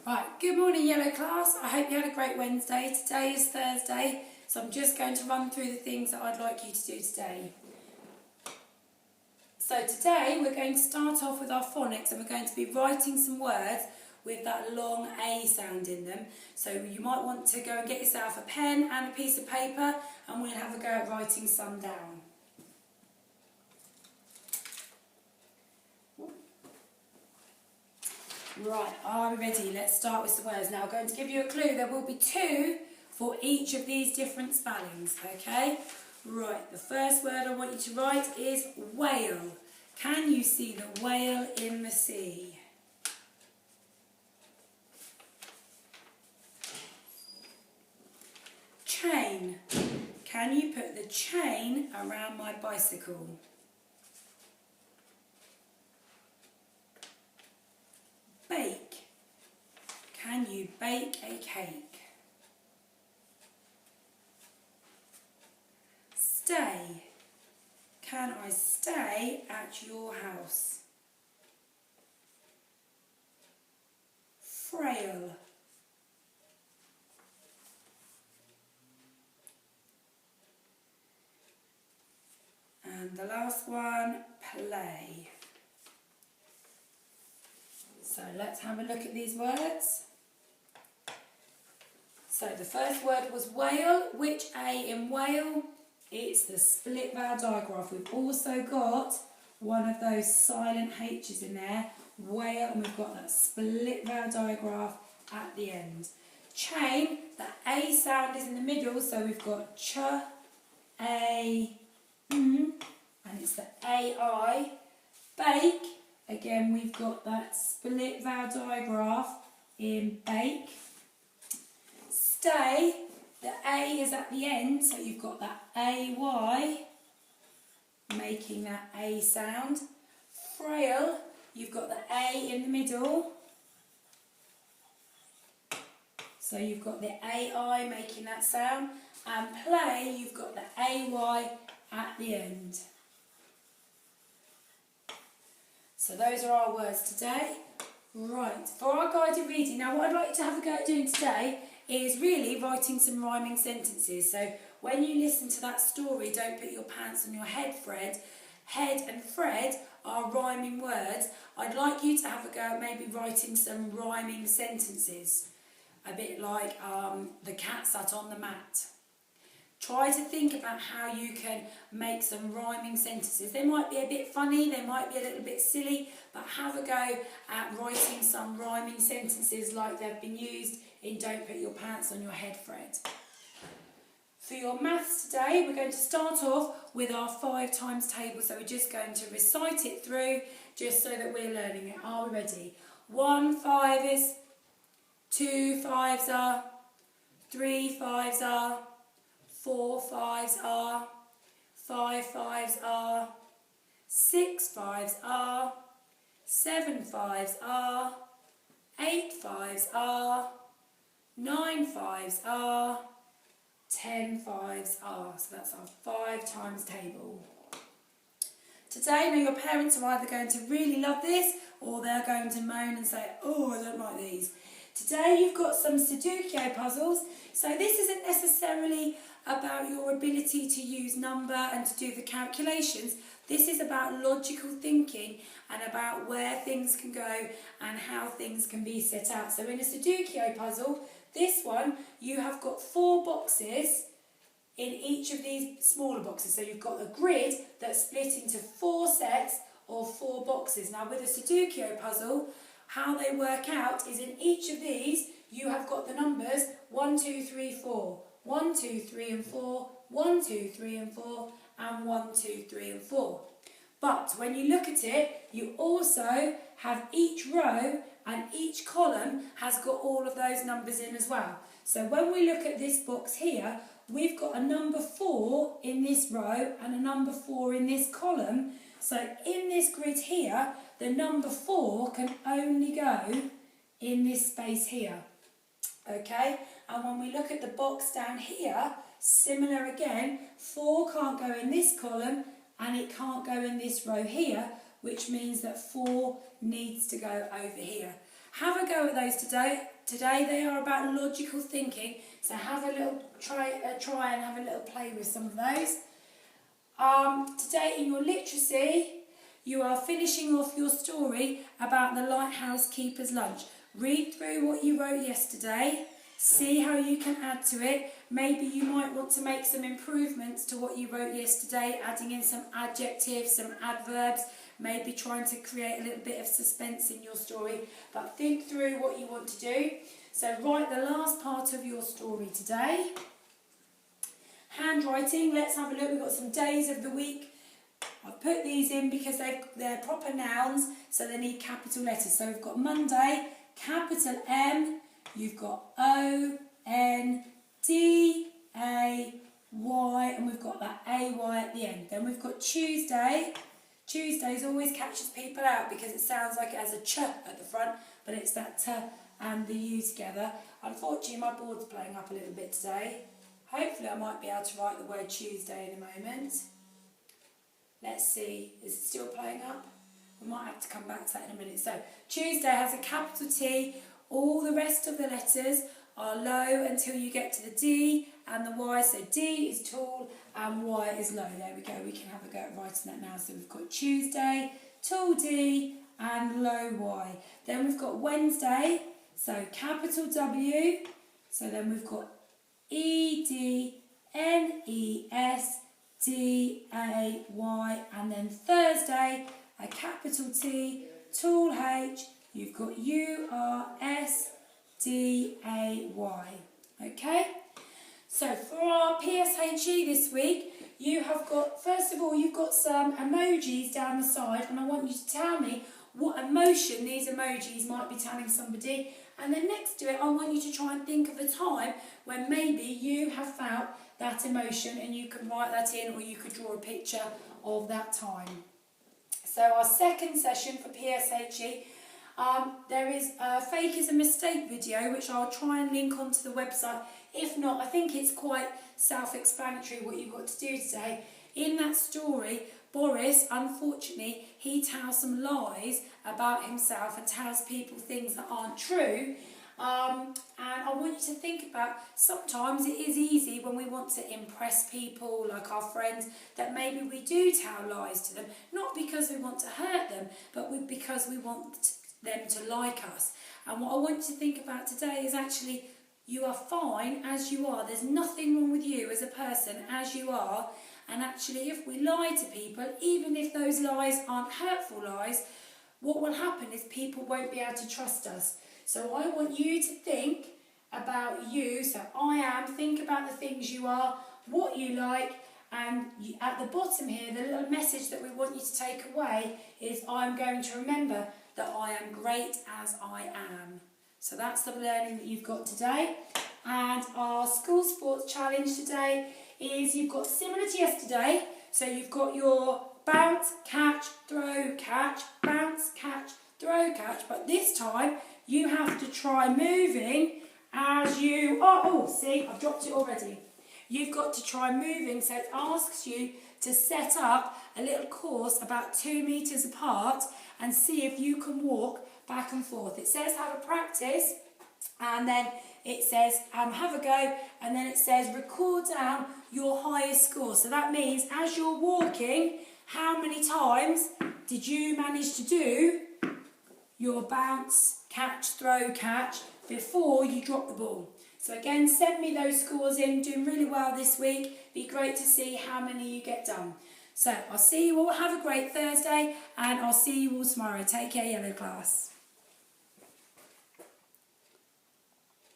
Right, good morning Yellow class. I hope you had a great Wednesday. Today is Thursday, so I'm just going to run through the things that I'd like you to do today. So today we're going to start off with our phonics and we're going to be writing some words with that long A sound in them. So you might want to go and get yourself a pen and a piece of paper and we'll have a go at writing some down. Right, are we ready? Let's start with some words. Now I'm going to give you a clue. There will be two for each of these different spellings, okay? Right, the first word I want you to write is whale. Can you see the whale in the sea? Chain. Can you put the chain around my bicycle? Bake. Can you bake a cake? Stay. Can I stay at your house? Frail. And the last one, play. So let's have a look at these words. So the first word was whale. Which A in whale? It's the split vowel digraph. We've also got one of those silent H's in there, whale, and we've got that split vowel digraph at the end. Chain, the A sound is in the middle, so we've got ch, A, and it's the AI. Bake. Again, we've got that split vowel digraph in bake. Stay, the A is at the end, so you've got that AY, making that A sound. Frail, you've got the A in the middle, so you've got the AI making that sound. And play, you've got the AY at the end. So those are our words today. Right, for our guided reading, now what I'd like you to have a go at doing today is really writing some rhyming sentences. So when you listen to that story, Don't Put Your Pants on Your Head, Fred, head and Fred are rhyming words. I'd like you to have a go at maybe writing some rhyming sentences. A bit like the cat sat on the mat. Try to think about how you can make some rhyming sentences. They might be a bit funny, they might be a little bit silly, but have a go at writing some rhyming sentences like they've been used in Don't Put Your Pants on Your Head, Fred. For your maths today, we're going to start off with our 5 times table. So we're just going to recite it through just so that we're learning it. Are we ready? 1 5 is, 2 5s are, 3 5s are, 4 5s are, 5 5s are, 6 5s are, 7 5s are, 8 5s are, 9 5s are, 10 5s are. So that's our 5 times table. Today, now your parents are either going to really love this or they're going to moan and say, oh, I don't like these. Today you've got some Sudoku puzzles. So this isn't necessarily about your ability to use number and to do the calculations. This is about logical thinking and about where things can go and how things can be set out. So in a Sudoku puzzle, this one, you have got 4 boxes in each of these smaller boxes. So you've got a grid that's split into 4 sets of 4 boxes. Now with a Sudoku puzzle, how they work out is in each of these, you have got the numbers 1, 2, 3, 4. 1, 2, 3 and 4, 1, 2, 3 and 4, and 1, 2, 3 and 4. But when you look at it, you also have each row and each column has got all of those numbers in as well. So when we look at this box here, we've got a number 4 in this row and a number 4 in this column. So in this grid here, the number 4 can only go in this space here. Okay, and when we look at the box down here, similar again, 4 can't go in this column and it can't go in this row here, which means that 4 needs to go over here. Have a go at those today. Today they are about logical thinking, so have a little try and have a little play with some of those. Today in your literacy, you are finishing off your story about the lighthouse keeper's lunch. Read through what you wrote yesterday, see how you can add to it. Maybe you might want to make some improvements to what you wrote yesterday, adding in some adjectives, some adverbs, maybe trying to create a little bit of suspense in your story. But think through what you want to do. So write the last part of your story today. Handwriting, let's have a look. We've got some days of the week. I've put these in because they're proper nouns, so they need capital letters. So we've got Monday, capital M, you've got O-N-D-A-Y, and we've got that A-Y at the end. Then we've got Tuesday. Tuesdays always catches people out because it sounds like it has a ch at the front, but it's that t and the u together. Unfortunately, my board's playing up a little bit today. Hopefully I might be able to write the word Tuesday in a moment. Let's see, is it still playing up? We might have to come back to that in a minute. So Tuesday has a capital T. All the rest of the letters are low until you get to the D and the Y. So D is tall and Y is low. There we go. We can have a go at writing that now. So we've got Tuesday, tall D and low Y. Then we've got Wednesday. So capital W. So then we've got E-D-N-E-S-D-A-Y, and then Thursday, a capital T, tall H, you've got U-R-S-D-A-Y. Okay? So for our PSHE this week, you have got, first of all, you've got some emojis down the side, and I want you to tell me what emotion these emojis might be telling somebody. And then next to it, I want you to try and think of a time when maybe you have felt that emotion, and you can write that in, or you could draw a picture of that time. So our second session for PSHE, there is a Fake is a Mistake video, which I'll try and link onto the website. If not, I think it's quite self-explanatory what you've got to do today. In that story, Boris, unfortunately, he tells some lies about himself and tells people things that aren't true. And I want you to think about, sometimes it is easy when we want to impress people, like our friends, that maybe we do tell lies to them, not because we want to hurt them, but because we want them to like us. And what I want you to think about today is actually, you are fine as you are. There's nothing wrong with you as a person as you are. And actually, if we lie to people, even if those lies aren't hurtful lies, what will happen is people won't be able to trust us. So I want you to think about you. So think about the things you are, what you like, and at the bottom here, the little message that we want you to take away is, I'm going to remember that I am great as I am. So that's the learning that you've got today. And our school sports challenge today is, you've got similar to yesterday. So you've got your bounce, catch, throw, catch, bounce, catch, throw, catch. But this time you have to try moving as you are. Oh, see, I've dropped it already. You've got to try moving. So it asks you to set up a little course about 2 meters apart and see if you can walk back and forth. It says have a practice, and then it says have a go, and then it says record down your highest score. So that means as you're walking, how many times did you manage to do your bounce, catch, throw, catch before you drop the ball? So again, send me those scores in. Doing really well this week. Be great to see how many you get done. So I'll see you all. Have a great Thursday, and I'll see you all tomorrow. Take care, yellow class.